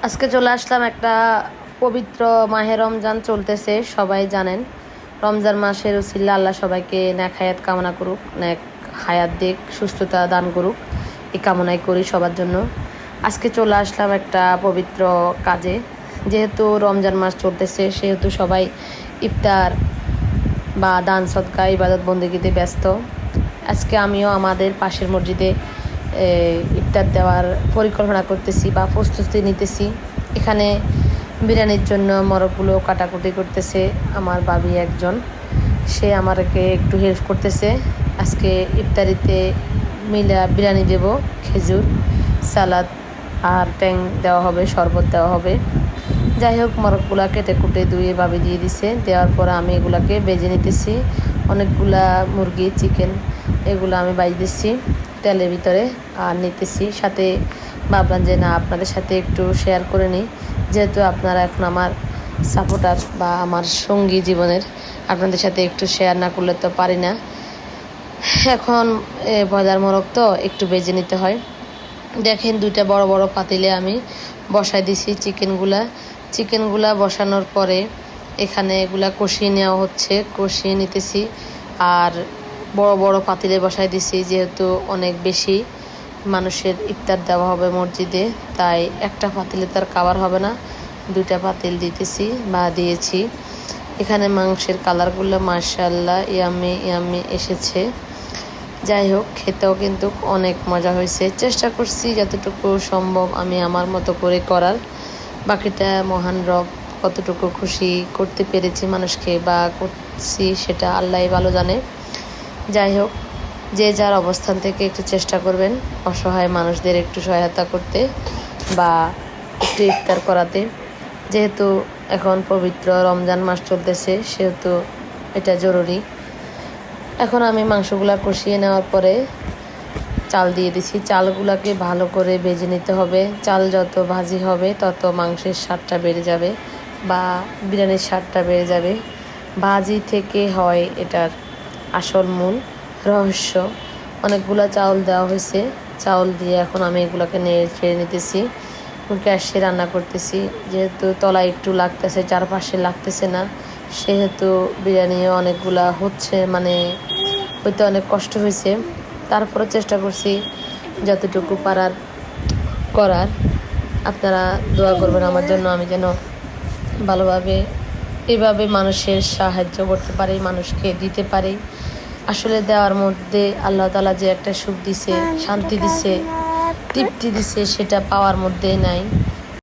আজকে চলে আসলাম একটা পবিত্র মাহে রমজান চলতেছে, সবাই জানেন। রমজান মাসের উসিলা আল্লাহ সবাইকে নেক হায়াত কামনা করুক, নেক হায়াত দিক, সুস্থতা দান করুক, এই কামনাই করি সবার জন্য। আজকে চলে আসলাম একটা পবিত্র কাজে। যেহেতু রমজান মাস চলতেছে সেহেতু সবাই ইফতার বা দান সদকা ইবাদত বন্দেগীতে ব্যস্ত। আজকে আমিও আমাদের পাশের মসজিদে ইফতার দেওয়ার পরিকল্পনা করতেছি বা প্রস্তুতি নিতেছি। এখানে বিরিয়ানির জন্য মরকগুলো কাটাকুটি করতেছে আমার ভাবি একজন, সে আমাকে একটু হেল্প করতেছে। আজকে ইফতারিতে মিলা বিরিয়ানি দেব, খেজুর, সালাদ আর ট্যাং দেওয়া হবে, শরবত দেওয়া হবে। যাই হোক, মরকগুলা কেটে কুটে ধুয়ে ভাবি দিয়ে দিছে। দেওয়ার পর আমি এগুলাকে বেজে নিতেছি। অনেকগুলা মুরগি, চিকেন এগুলো আমি বাইজ দিচ্ছি তেলের ভিতরে আর নিতেছি। সাথে ভাবলাম যে না, আপনাদের সাথে একটু শেয়ার করে নিই, যেহেতু আপনারা এখন আমার সাপোর্টার বা আমার সঙ্গী জীবনের। আপনাদের সাথে একটু শেয়ার না করলে তো পারি না। এখন বাজার মোরগ তো একটু বেজে নিতে হয়। দেখেন, দুইটা বড় বড় পাতিলে আমি বসাই দিছি চিকেনগুলা বসানোর পরে এখানে এগুলা কষিয়ে নেওয়া হচ্ছে, কষিয়ে নিতেছি। আর বড় বড় পাতিলে বসাই দিছি, যেহেতু অনেক বেশি মানুষের ইফতার দেওয়া হবে মসজিদে, তাই একটা পাতিলে তার কাভার হবে না, দুইটা পাতিল দিতেছি বা দিয়েছি। এখানে মাংসের কালারগুলো মাশাআল্লাহ ইয়াম্মি ইয়াম্মি এসেছে। যাই হোক, খেতেও কিন্তু অনেক মজা হয়েছে। চেষ্টা করছি যতটুকু সম্ভব আমি আমার মতো করে করার। বাকিটা মহান রব কতটুকু খুশি করতে পেরেছি মানুষকে বা করছি সেটা আল্লাহই ভালো জানে। যাই হোক, যে যার অবস্থান থেকে একটু চেষ্টা করবেন অসহায় মানুষদের একটু সহায়তা করতে বা একটু ইফতার করাতে। যেহেতু এখন পবিত্র রমজান মাস চলতেছে সেহেতু এটা জরুরি। এখন আমি মাংসগুলা কষিয়ে নেওয়ার পরে চাল দিয়ে দিছি। চালগুলাকে ভালো করে ভেজে নিতে হবে। চাল যত ভাজি হবে তত মাংসের স্বাদটা বেড়ে যাবে বা বিরিয়ানির স্বাদটা বেড়ে যাবে। ভাজি থেকে হয় এটার আসল মূল রহস্য। অনেকগুলো চাউল দেওয়া হয়েছে, চাউল দিয়ে এখন আমি এগুলোকে নেড়ে ছেড়ে নিতেছি, গ্যাসে রান্না করতেছি। যেহেতু তলায় একটু লাগতেছে, চারপাশে লাগতেছে না, সেহেতু বিরিয়ানিও অনেকগুলা হচ্ছে, মানে হইতে অনেক কষ্ট হয়েছে। তারপরে চেষ্টা করছি যতটুকু পারার করার। আপনারা দোয়া করবেন আমার জন্য, আমি যেন ভালোভাবে এইভাবে মানুষের সাহায্য করতে পারি, মানুষকে দিতে পারি। আসলে দেওয়ার মধ্যে আল্লাহ তাআলা যে একটা সুখ দিছে, শান্তি দিছে, তৃপ্তি দিছে, সেটা পাওয়ার মধ্যে নাই।